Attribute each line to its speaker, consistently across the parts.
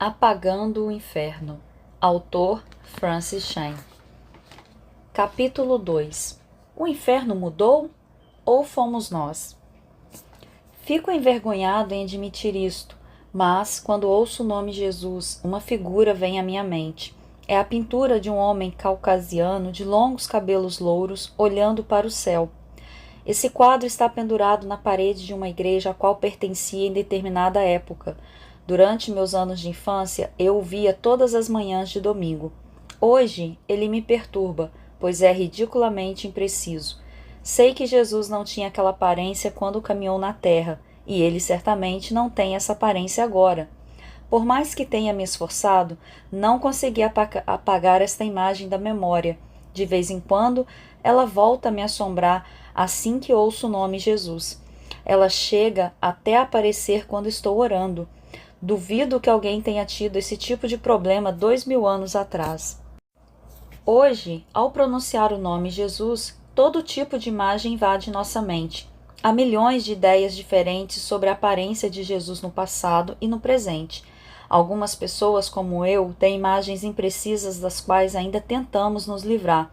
Speaker 1: Apagando o Inferno. Autor Francis Chan. Capítulo 2. O inferno mudou? Ou fomos nós? Fico envergonhado em admitir isto, mas, quando ouço o nome Jesus, uma figura vem à minha mente. É a pintura de um homem caucasiano de longos cabelos louros, olhando para o céu. Esse quadro está pendurado na parede de uma igreja a qual pertencia em determinada época. Durante meus anos de infância, eu o via todas as manhãs de domingo. Hoje, ele me perturba, pois é ridiculamente impreciso. Sei que Jesus não tinha aquela aparência quando caminhou na terra, e ele certamente não tem essa aparência agora. Por mais que tenha me esforçado, não consegui apagar esta imagem da memória. De vez em quando, ela volta a me assombrar assim que ouço o nome Jesus. Ela chega até a aparecer quando estou orando. Duvido que alguém tenha tido esse tipo de problema 2000 anos atrás. Hoje, ao pronunciar o nome Jesus, todo tipo de imagem invade nossa mente. Há milhões de ideias diferentes sobre a aparência de Jesus no passado e no presente. Algumas pessoas, como eu, têm imagens imprecisas das quais ainda tentamos nos livrar.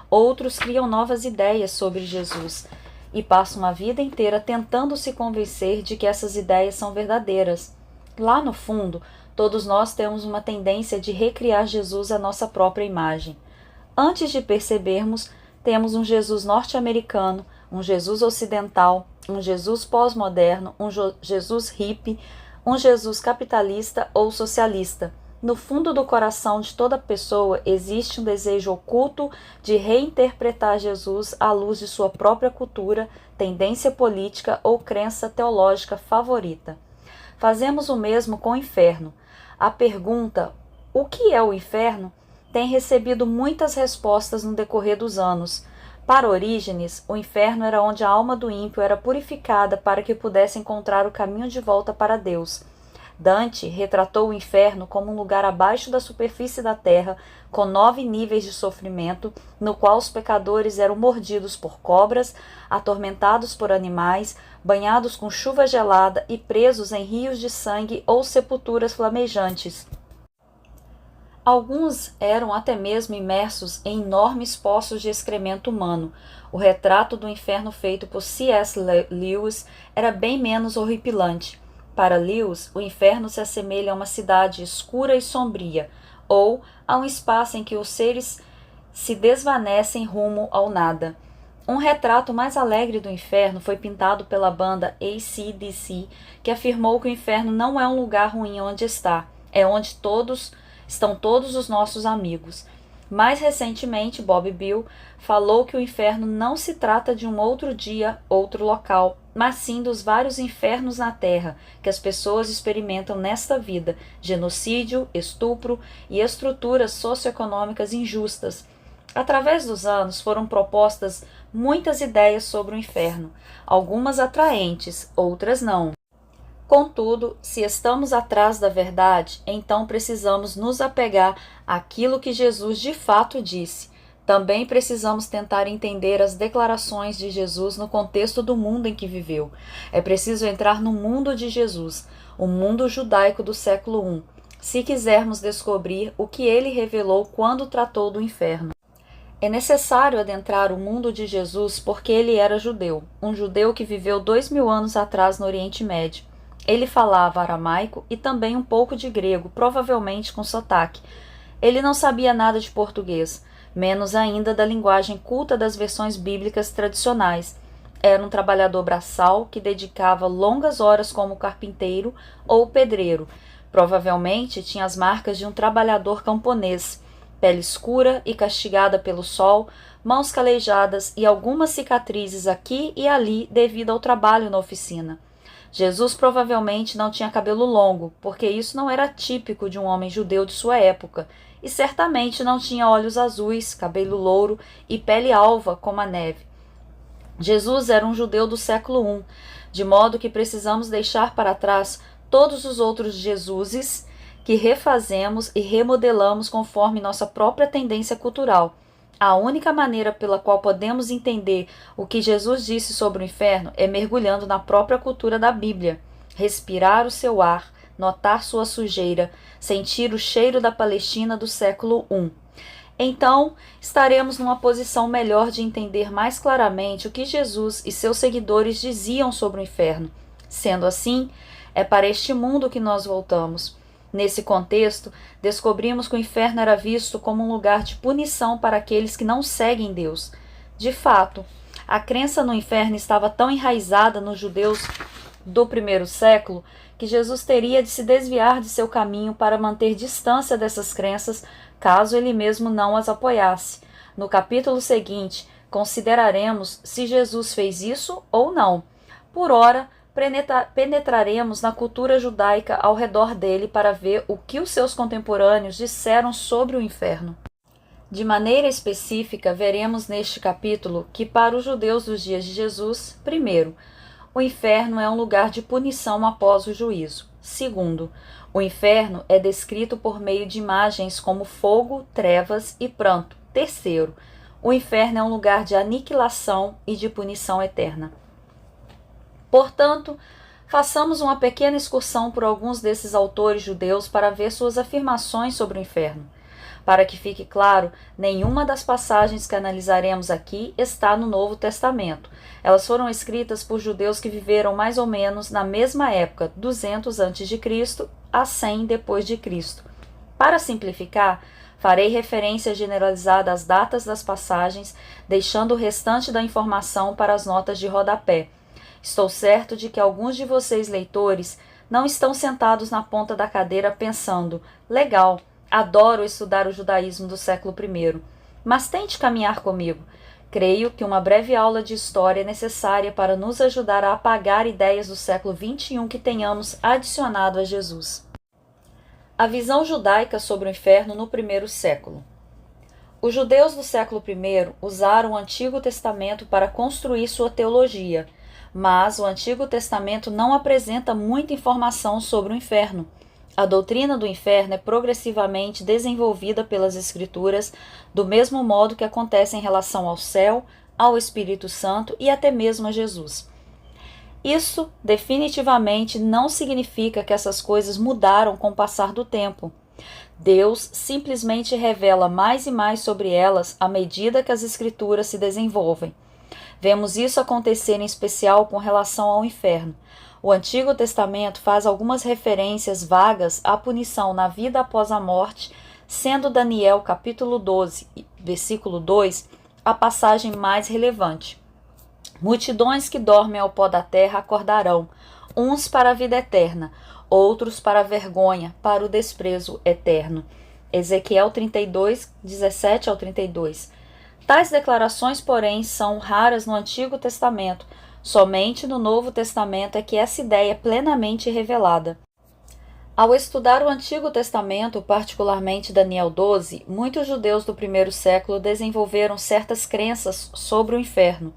Speaker 1: Outros criam novas ideias sobre Jesus e passam a vida inteira tentando se convencer de que essas ideias são verdadeiras. Lá no fundo, todos nós temos uma tendência de recriar Jesus à nossa própria imagem. Antes de percebermos, temos um Jesus norte-americano, um Jesus ocidental, um Jesus pós-moderno, um Jesus hippie, um Jesus capitalista ou socialista. No fundo do coração de toda pessoa existe um desejo oculto de reinterpretar Jesus à luz de sua própria cultura, tendência política ou crença teológica favorita. Fazemos o mesmo com o inferno. A pergunta, o que é o inferno, tem recebido muitas respostas no decorrer dos anos. Para Orígenes, o inferno era onde a alma do ímpio era purificada para que pudesse encontrar o caminho de volta para Deus. Dante retratou o inferno como um lugar abaixo da superfície da terra, com 9 níveis de sofrimento, no qual os pecadores eram mordidos por cobras, atormentados por animais, banhados com chuva gelada e presos em rios de sangue ou sepulturas flamejantes. Alguns eram até mesmo imersos em enormes poços de excremento humano. O retrato do inferno feito por C.S. Lewis era bem menos horripilante. Para Lewis, o inferno se assemelha a uma cidade escura e sombria, ou a um espaço em que os seres se desvanecem rumo ao nada. Um retrato mais alegre do inferno foi pintado pela banda AC/DC, que afirmou que o inferno não é um lugar ruim onde está, é onde estão todos os nossos amigos. Mais recentemente, Bob Bill falou que o inferno não se trata de um outro dia, outro local, mas sim dos vários infernos na Terra que as pessoas experimentam nesta vida: genocídio, estupro e estruturas socioeconômicas injustas. Através dos anos foram propostas muitas ideias sobre o inferno, algumas atraentes, outras não. Contudo, se estamos atrás da verdade, então precisamos nos apegar àquilo que Jesus de fato disse. Também precisamos tentar entender as declarações de Jesus no contexto do mundo em que viveu. É preciso entrar no mundo de Jesus, o mundo judaico do século I, se quisermos descobrir o que ele revelou quando tratou do inferno. É necessário adentrar o mundo de Jesus porque ele era judeu, um judeu que viveu 2000 anos atrás no Oriente Médio. Ele falava aramaico e também um pouco de grego, provavelmente com sotaque. Ele não sabia nada de português, menos ainda da linguagem culta das versões bíblicas tradicionais. Era um trabalhador braçal que dedicava longas horas como carpinteiro ou pedreiro. Provavelmente tinha as marcas de um trabalhador camponês, pele escura e castigada pelo sol, mãos calejadas e algumas cicatrizes aqui e ali devido ao trabalho na oficina. Jesus provavelmente não tinha cabelo longo, porque isso não era típico de um homem judeu de sua época, e certamente não tinha olhos azuis, cabelo louro e pele alva como a neve. Jesus era um judeu do século I, de modo que precisamos deixar para trás todos os outros Jesuses que refazemos e remodelamos conforme nossa própria tendência cultural. A única maneira pela qual podemos entender o que Jesus disse sobre o inferno é mergulhando na própria cultura da Bíblia, respirar o seu ar, notar sua sujeira, sentir o cheiro da Palestina do século I. Então, estaremos numa posição melhor de entender mais claramente o que Jesus e seus seguidores diziam sobre o inferno. Sendo assim, é para este mundo que nós voltamos. Nesse contexto, descobrimos que o inferno era visto como um lugar de punição para aqueles que não seguem Deus. De fato, a crença no inferno estava tão enraizada nos judeus do primeiro século que Jesus teria de se desviar de seu caminho para manter distância dessas crenças, caso ele mesmo não as apoiasse. No capítulo seguinte, consideraremos se Jesus fez isso ou não. Por ora, penetraremos na cultura judaica ao redor dele para ver o que os seus contemporâneos disseram sobre o inferno. De maneira específica, veremos neste capítulo que, para os judeus dos dias de Jesus, primeiro, o inferno é um lugar de punição após o juízo. Segundo, o inferno é descrito por meio de imagens como fogo, trevas e pranto. Terceiro, o inferno é um lugar de aniquilação e de punição eterna. Portanto, façamos uma pequena excursão por alguns desses autores judeus para ver suas afirmações sobre o inferno. Para que fique claro, nenhuma das passagens que analisaremos aqui está no Novo Testamento. Elas foram escritas por judeus que viveram mais ou menos na mesma época, 200 a.C. a 100 depois de Cristo. Para simplificar, farei referência generalizada às datas das passagens, deixando o restante da informação para as notas de rodapé. Estou certo de que alguns de vocês, leitores, não estão sentados na ponta da cadeira pensando: legal, adoro estudar o judaísmo do século I, mas tente caminhar comigo. Creio que uma breve aula de história é necessária para nos ajudar a apagar ideias do século XXI que tenhamos adicionado a Jesus. A visão judaica sobre o inferno no primeiro século. Os judeus do século I usaram o Antigo Testamento para construir sua teologia, mas o Antigo Testamento não apresenta muita informação sobre o inferno. A doutrina do inferno é progressivamente desenvolvida pelas Escrituras, do mesmo modo que acontece em relação ao céu, ao Espírito Santo e até mesmo a Jesus. Isso definitivamente não significa que essas coisas mudaram com o passar do tempo. Deus simplesmente revela mais e mais sobre elas à medida que as Escrituras se desenvolvem. Vemos isso acontecer em especial com relação ao inferno. O Antigo Testamento faz algumas referências vagas à punição na vida após a morte, sendo Daniel capítulo 12, versículo 2, a passagem mais relevante. Multidões que dormem ao pó da terra acordarão, uns para a vida eterna, outros para a vergonha, para o desprezo eterno. Ezequiel 32, 17 ao 32. Tais declarações, porém, são raras no Antigo Testamento. Somente no Novo Testamento é que essa ideia é plenamente revelada. Ao estudar o Antigo Testamento, particularmente Daniel 12, muitos judeus do primeiro século desenvolveram certas crenças sobre o inferno.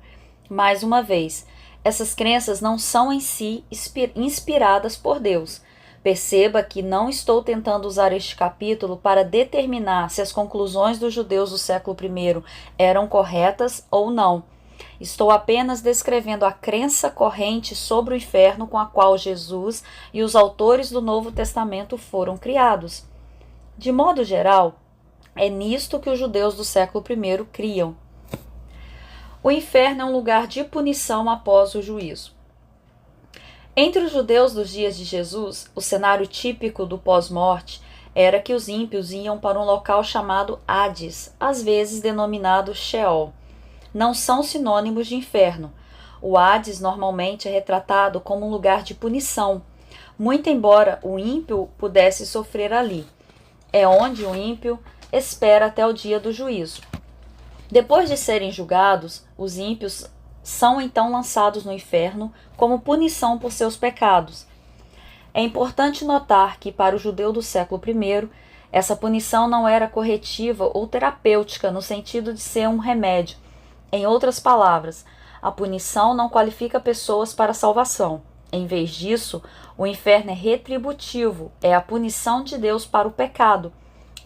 Speaker 1: Mais uma vez, essas crenças não são em si inspiradas por Deus. Perceba que não estou tentando usar este capítulo para determinar se as conclusões dos judeus do século I eram corretas ou não. Estou apenas descrevendo a crença corrente sobre o inferno com a qual Jesus e os autores do Novo Testamento foram criados. De modo geral, é nisto que os judeus do século I criam. O inferno é um lugar de punição após o juízo. Entre os judeus dos dias de Jesus, o cenário típico do pós-morte era que os ímpios iam para um local chamado Hades, às vezes denominado Sheol. Não são sinônimos de inferno. O Hades normalmente é retratado como um lugar de punição, muito embora o ímpio pudesse sofrer ali. É onde o ímpio espera até o dia do juízo. Depois de serem julgados, os ímpios são então lançados no inferno como punição por seus pecados. É importante notar que, para o judeu do século I, essa punição não era corretiva ou terapêutica no sentido de ser um remédio. Em outras palavras, a punição não qualifica pessoas para a salvação. Em vez disso, o inferno é retributivo, é a punição de Deus para o pecado.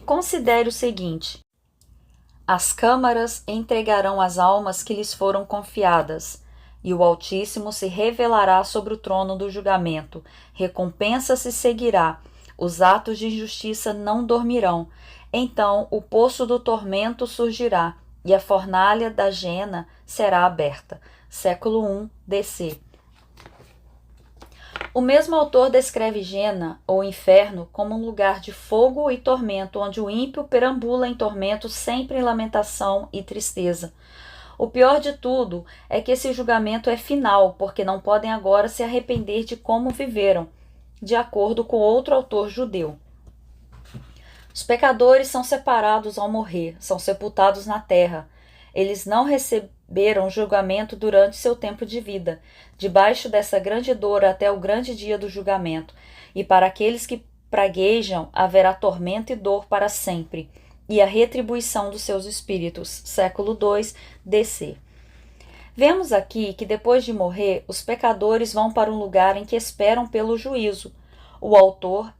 Speaker 1: Considere o seguinte: as câmaras entregarão as almas que lhes foram confiadas. e o Altíssimo se revelará sobre o trono do julgamento. Recompensa se seguirá, os atos de injustiça não dormirão. Então o poço do tormento surgirá, e a fornalha da Gena será aberta. Século I, DC. O mesmo autor descreve Gena, ou inferno, como um lugar de fogo e tormento, onde o ímpio perambula em tormento sempre em lamentação e tristeza. O pior de tudo é que esse julgamento é final, porque não podem agora se arrepender de como viveram, de acordo com outro autor judeu. Os pecadores são separados ao morrer, são sepultados na terra. Eles não receberam julgamento durante seu tempo de vida, debaixo dessa grande dor até o grande dia do julgamento. E para aqueles que praguejam, haverá tormento e dor para sempre, e a retribuição dos seus espíritos. Século II, DC. Vemos aqui que depois de morrer, os pecadores vão para um lugar em que esperam pelo juízo. O autor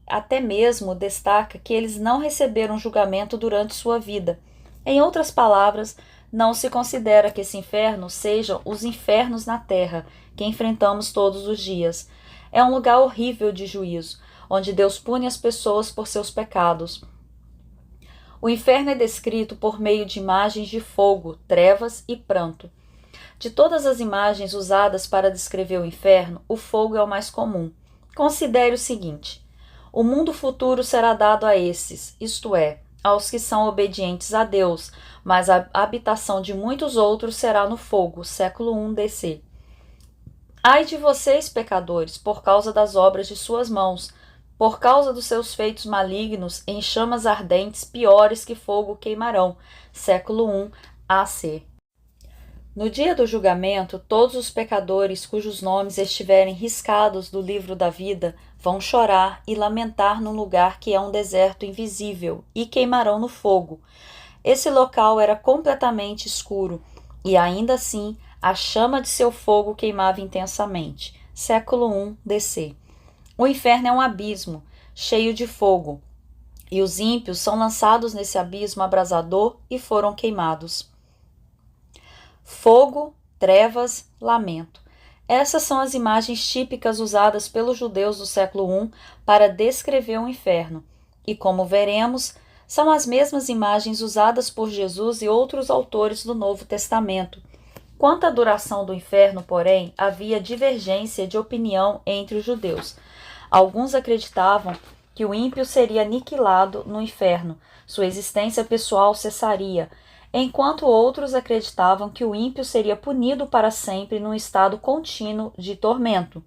Speaker 1: até mesmo destaca que eles não receberam julgamento durante sua vida. Em outras palavras, não se considera que esse inferno sejam os infernos na terra, que enfrentamos todos os dias. É um lugar horrível de juízo, onde Deus pune as pessoas por seus pecados. O inferno é descrito por meio de imagens de fogo, trevas e pranto. De todas as imagens usadas para descrever o inferno, o fogo é o mais comum. Considere o seguinte: o mundo futuro será dado a esses, isto é, aos que são obedientes a Deus, mas a habitação de muitos outros será no fogo. Século I, DC. Ai de vocês, pecadores, por causa das obras de suas mãos, por causa dos seus feitos malignos, em chamas ardentes piores que fogo queimarão. Século I, AC. No dia do julgamento, todos os pecadores cujos nomes estiverem riscados do livro da vida vão chorar e lamentar num lugar que é um deserto invisível e queimarão no fogo. Esse local era completamente escuro e ainda assim a chama de seu fogo queimava intensamente. Século I, DC. O inferno é um abismo cheio de fogo e os ímpios são lançados nesse abismo abrasador e foram queimados. Fogo, trevas, lamento. Essas são as imagens típicas usadas pelos judeus do século I para descrever o inferno. E como veremos, são as mesmas imagens usadas por Jesus e outros autores do Novo Testamento. Quanto à duração do inferno, porém, havia divergência de opinião entre os judeus. Alguns acreditavam que o ímpio seria aniquilado no inferno, sua existência pessoal cessaria, enquanto outros acreditavam que o ímpio seria punido para sempre num estado contínuo de tormento.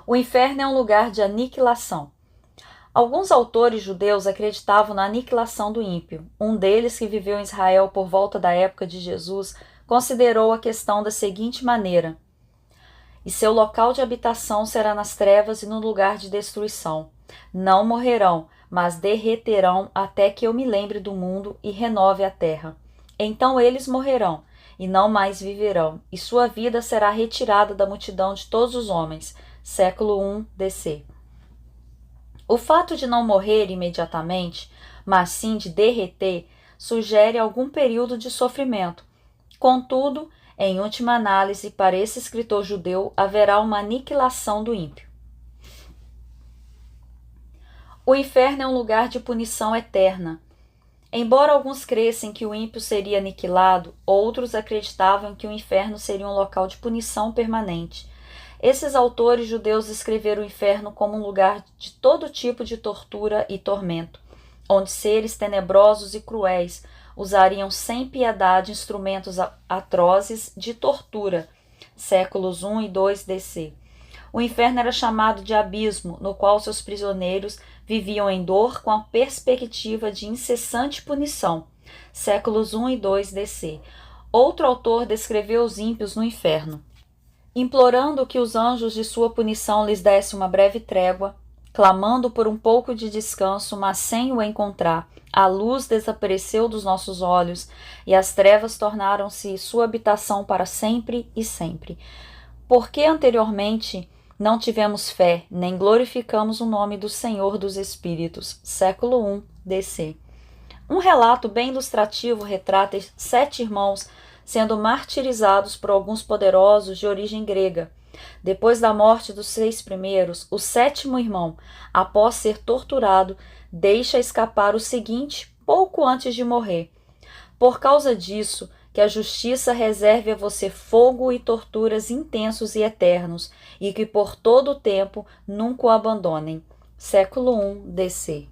Speaker 1: O inferno é um lugar de aniquilação. Alguns autores judeus acreditavam na aniquilação do ímpio. Um deles, que viveu em Israel por volta da época de Jesus, considerou a questão da seguinte maneira: e seu local de habitação será nas trevas e no lugar de destruição. Não morrerão, mas derreterão até que eu me lembre do mundo e renove a terra. Então eles morrerão, e não mais viverão, e sua vida será retirada da multidão de todos os homens. Século I, DC. O fato de não morrer imediatamente, mas sim de derreter, sugere algum período de sofrimento. Contudo, em última análise, para esse escritor judeu, haverá uma aniquilação do ímpio. O inferno é um lugar de punição eterna. Embora alguns crescem que o ímpio seria aniquilado, outros acreditavam que o inferno seria um local de punição permanente. Esses autores judeus descreveram o inferno como um lugar de todo tipo de tortura e tormento, onde seres tenebrosos e cruéis usariam sem piedade instrumentos atrozes de tortura. Séculos I e II DC. O inferno era chamado de abismo, no qual seus prisioneiros viviam em dor com a perspectiva de incessante punição. Séculos I e II DC. Outro autor descreveu os ímpios no inferno, implorando que os anjos de sua punição lhes dessem uma breve trégua, clamando por um pouco de descanso, mas sem o encontrar. A luz desapareceu dos nossos olhos e as trevas tornaram-se sua habitação para sempre e sempre. Porque anteriormente não tivemos fé, nem glorificamos o nome do Senhor dos Espíritos. Século I, DC. Um relato bem ilustrativo retrata 7 irmãos sendo martirizados por alguns poderosos de origem grega. Depois da morte dos 6 primeiros, o 7º irmão, após ser torturado, deixa escapar o seguinte pouco antes de morrer. Por causa disso, que a justiça reserve a você fogo e torturas intensos e eternos, e que por todo o tempo nunca o abandonem. Século I DC.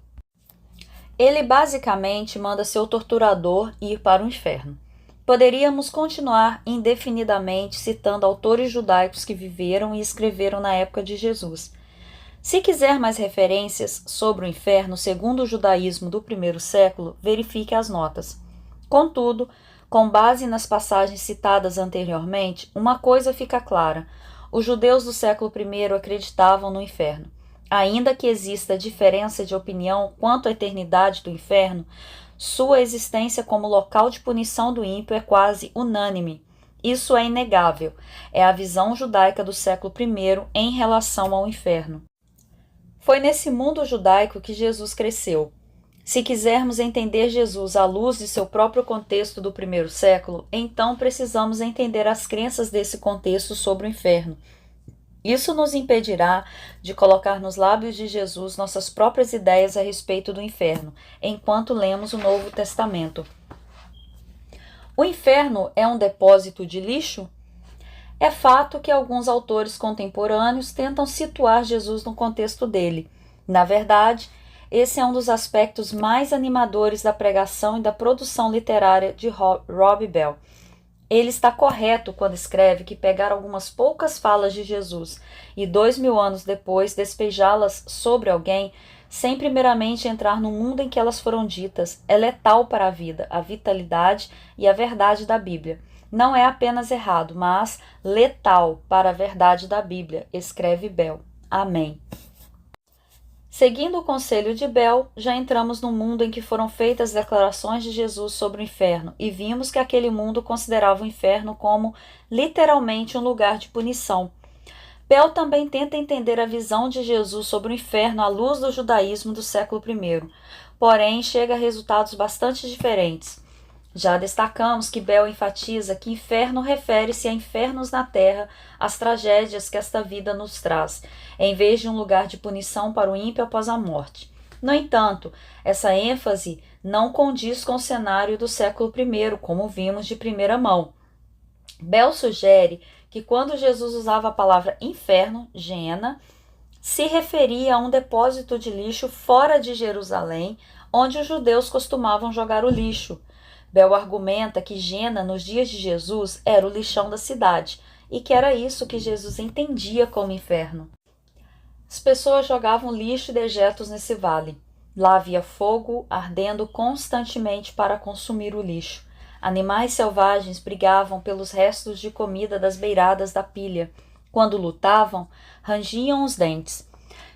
Speaker 1: Ele basicamente manda seu torturador ir para o inferno. Poderíamos continuar indefinidamente citando autores judaicos que viveram e escreveram na época de Jesus. Se quiser mais referências sobre o inferno segundo o judaísmo do primeiro século, verifique as notas. Contudo, com base nas passagens citadas anteriormente, uma coisa fica clara: os judeus do século I acreditavam no inferno. Ainda que exista diferença de opinião quanto à eternidade do inferno, sua existência como local de punição do ímpio é quase unânime. Isso é inegável. É a visão judaica do século I em relação ao inferno. Foi nesse mundo judaico que Jesus cresceu. Se quisermos entender Jesus à luz de seu próprio contexto do primeiro século, então precisamos entender as crenças desse contexto sobre o inferno. Isso nos impedirá de colocar nos lábios de Jesus nossas próprias ideias a respeito do inferno, enquanto lemos o Novo Testamento. O inferno é um depósito de lixo? É fato que alguns autores contemporâneos tentam situar Jesus no contexto dele. Na verdade, esse é um dos aspectos mais animadores da pregação e da produção literária de Rob Bell. Ele está correto quando escreve que pegar algumas poucas falas de Jesus e 2000 anos depois despejá-las sobre alguém, sem primeiramente entrar no mundo em que elas foram ditas, é letal para a vida, a vitalidade e a verdade da Bíblia. Não é apenas errado, mas letal para a verdade da Bíblia, escreve Bell. Amém. Seguindo o conselho de Bell, já entramos no mundo em que foram feitas declarações de Jesus sobre o inferno e vimos que aquele mundo considerava o inferno como literalmente um lugar de punição. Bell também tenta entender a visão de Jesus sobre o inferno à luz do judaísmo do século I, porém chega a resultados bastante diferentes. Já destacamos que Bell enfatiza que inferno refere-se a infernos na terra, as tragédias que esta vida nos traz, em vez de um lugar de punição para o ímpio após a morte. No entanto, essa ênfase não condiz com o cenário do século I, como vimos de primeira mão. Bell sugere que quando Jesus usava a palavra inferno, Geena, se referia a um depósito de lixo fora de Jerusalém, onde os judeus costumavam jogar o lixo. Bell argumenta que Geena, nos dias de Jesus, era o lixão da cidade, e que era isso que Jesus entendia como inferno. As pessoas jogavam lixo e dejetos nesse vale. Lá havia fogo ardendo constantemente para consumir o lixo. Animais selvagens brigavam pelos restos de comida das beiradas da pilha. Quando lutavam, rangiam os dentes.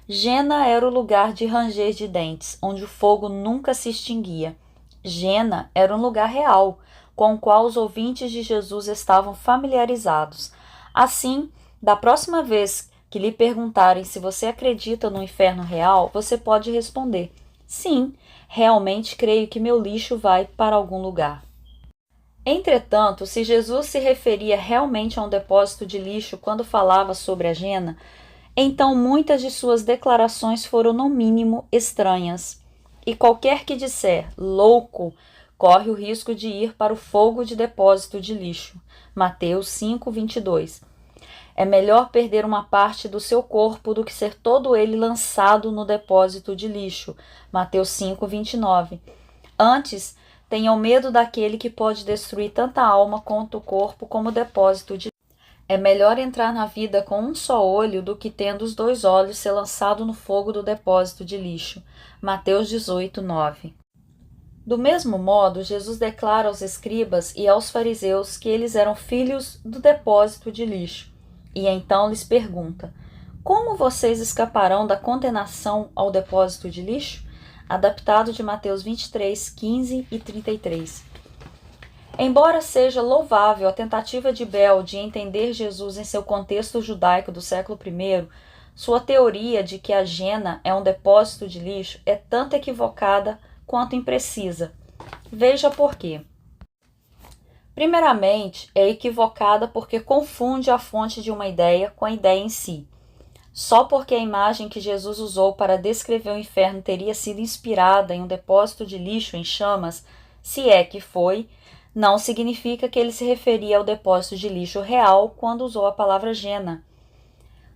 Speaker 1: Geena era o lugar de ranger de dentes, onde o fogo nunca se extinguia. Geena era um lugar real, com o qual os ouvintes de Jesus estavam familiarizados. Assim, da próxima vez que lhe perguntarem se você acredita no inferno real, você pode responder: sim, realmente creio que meu lixo vai para algum lugar. Entretanto, se Jesus se referia realmente a um depósito de lixo quando falava sobre a Geena, então muitas de suas declarações foram no mínimo estranhas. E qualquer que disser louco corre o risco de ir para o fogo de depósito de lixo. Mateus 5:22. É melhor perder uma parte do seu corpo do que ser todo ele lançado no depósito de lixo. Mateus 5:29. Antes, tenham medo daquele que pode destruir tanta alma quanto o corpo como depósito de lixo. É melhor entrar na vida com um só olho do que, tendo os 2 olhos, ser lançado no fogo do depósito de lixo. Mateus 18:9. Do mesmo modo, Jesus declara aos escribas e aos fariseus que eles eram filhos do depósito de lixo. E então lhes pergunta: como vocês escaparão da condenação ao depósito de lixo? Adaptado de Mateus 23:15 e 33. Embora seja louvável a tentativa de Bell de entender Jesus em seu contexto judaico do século I, sua teoria de que a Geena é um depósito de lixo é tanto equivocada quanto imprecisa. Veja por quê. Primeiramente, é equivocada porque confunde a fonte de uma ideia com a ideia em si. Só porque a imagem que Jesus usou para descrever o inferno teria sido inspirada em um depósito de lixo em chamas, se é que foi, não significa que ele se referia ao depósito de lixo real quando usou a palavra Gena.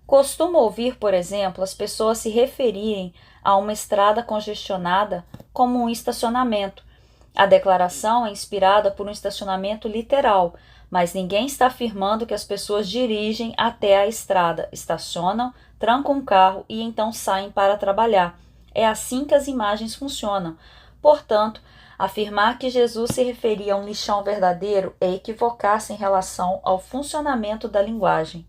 Speaker 1: Costumo ouvir, por exemplo, as pessoas se referirem a uma estrada congestionada como um estacionamento. A declaração é inspirada por um estacionamento literal, mas ninguém está afirmando que as pessoas dirigem até a estrada, estacionam, trancam um carro e então saem para trabalhar. É assim que as imagens funcionam. Portanto, afirmar que Jesus se referia a um lixão verdadeiro é equivocar-se em relação ao funcionamento da linguagem.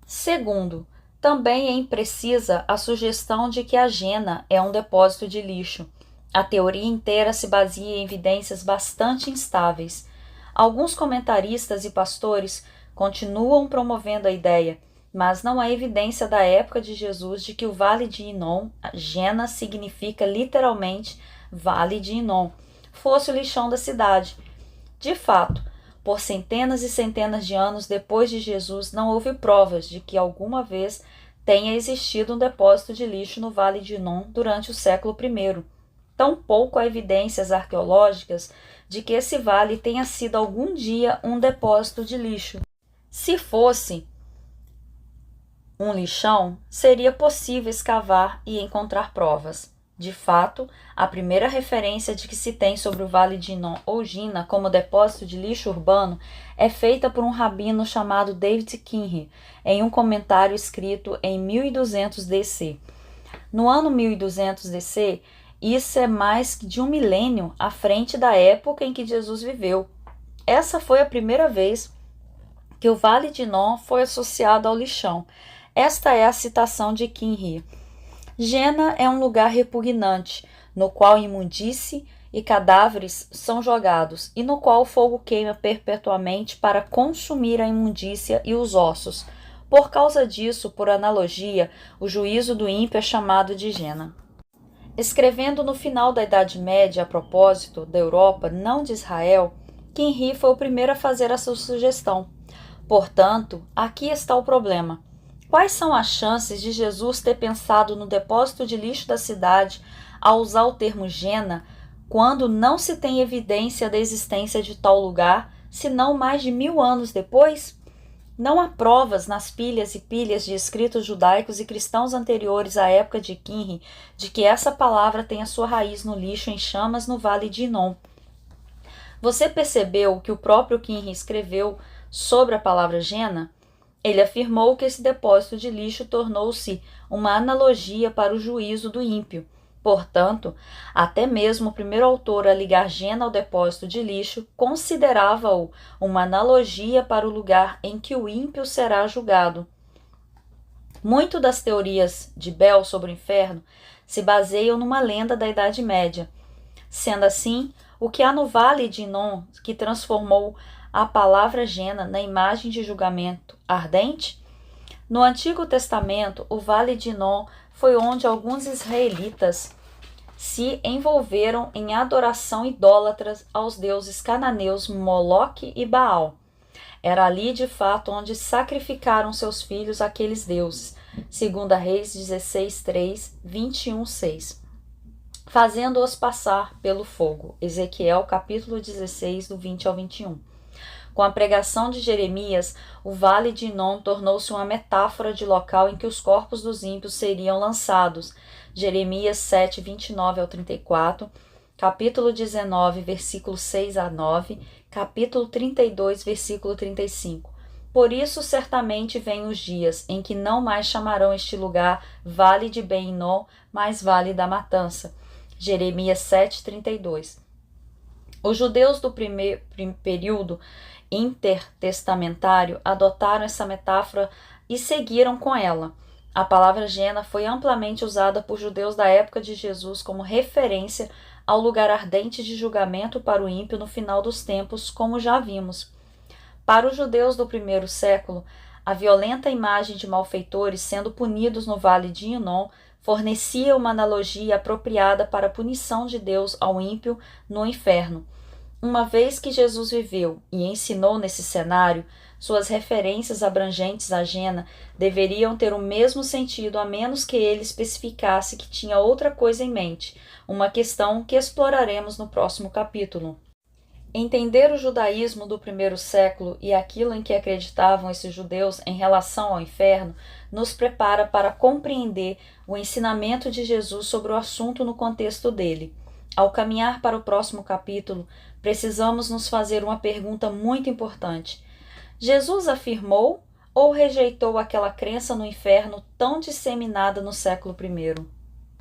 Speaker 1: Segundo, também é imprecisa a sugestão de que a Gena é um depósito de lixo. A teoria inteira se baseia em evidências bastante instáveis. Alguns comentaristas e pastores continuam promovendo a ideia, mas não há evidência da época de Jesus de que o Vale de Inom, Gena significa literalmente Vale de Inom, fosse o lixão da cidade. De fato, por centenas e centenas de anos depois de Jesus, não houve provas de que alguma vez tenha existido um depósito de lixo no Vale de Inom durante o século I. Tampouco há evidências arqueológicas de que esse vale tenha sido algum dia um depósito de lixo. Se fosse um lixão, seria possível escavar e encontrar provas. De fato, a primeira referência de que se tem sobre o Vale de Inom ou Gina como depósito de lixo urbano é feita por um rabino chamado David Kinhi, em um comentário escrito em 1200 DC. No ano 1200 DC, isso é mais de um milênio à frente da época em que Jesus viveu. Essa foi a primeira vez que o Vale de Inom foi associado ao lixão. Esta é a citação de Kinhi. Gena é um lugar repugnante, no qual imundície e cadáveres são jogados, e no qual o fogo queima perpetuamente para consumir a imundícia e os ossos. Por causa disso, por analogia, o juízo do ímpio é chamado de Gena. Escrevendo no final da Idade Média a propósito da Europa, não de Israel, Kinhi foi o primeiro a fazer essa sugestão. Portanto, aqui está o problema. Quais são as chances de Jesus ter pensado no depósito de lixo da cidade ao usar o termo Gena, quando não se tem evidência da existência de tal lugar, senão mais de 1000 anos depois? Não há provas nas pilhas e pilhas de escritos judaicos e cristãos anteriores à época de Kinhi de que essa palavra tenha sua raiz no lixo em chamas no Vale de Inom. Você percebeu que o próprio Kinhi escreveu sobre a palavra Gena? Ele afirmou que esse depósito de lixo tornou-se uma analogia para o juízo do ímpio. Portanto, até mesmo o primeiro autor a ligar Gena ao depósito de lixo considerava-o uma analogia para o lugar em que o ímpio será julgado. Muito das teorias de Bell sobre o inferno se baseiam numa lenda da Idade Média. Sendo assim, o que há no Vale de Inom que transformou a palavra Gena na imagem de julgamento ardente? No Antigo Testamento, o Vale de Inom foi onde alguns israelitas se envolveram em adoração idólatra aos deuses cananeus Moloque e Baal. Era ali, de fato, onde sacrificaram seus filhos àqueles deuses, 2 Reis 16:3, 21:6, fazendo-os passar pelo fogo. Ezequiel, capítulo 16, do 20 ao 21. Com a pregação de Jeremias, o Vale de Inom tornou-se uma metáfora de local em que os corpos dos ímpios seriam lançados. Jeremias 7, 29 ao 34, capítulo 19, versículo 6 a 9, capítulo 32, versículo 35. Por isso, certamente vêm os dias em que não mais chamarão este lugar Vale de Ben-Inom, mas Vale da Matança. Jeremias 7, 32. Os judeus do primeiro período intertestamentário adotaram essa metáfora e seguiram com ela. A palavra Gena foi amplamente usada por judeus da época de Jesus como referência ao lugar ardente de julgamento para o ímpio no final dos tempos, como já vimos. Para os judeus do primeiro século, a violenta imagem de malfeitores sendo punidos no Vale de Inom fornecia uma analogia apropriada para a punição de Deus ao ímpio no inferno. Uma vez que Jesus viveu e ensinou nesse cenário, suas referências abrangentes à Jena deveriam ter o mesmo sentido a menos que ele especificasse que tinha outra coisa em mente, uma questão que exploraremos no próximo capítulo. Entender o judaísmo do primeiro século e aquilo em que acreditavam esses judeus em relação ao inferno nos prepara para compreender o ensinamento de Jesus sobre o assunto no contexto dele. Ao caminhar para o próximo capítulo, precisamos nos fazer uma pergunta muito importante. Jesus afirmou ou rejeitou aquela crença no inferno tão disseminada no século I?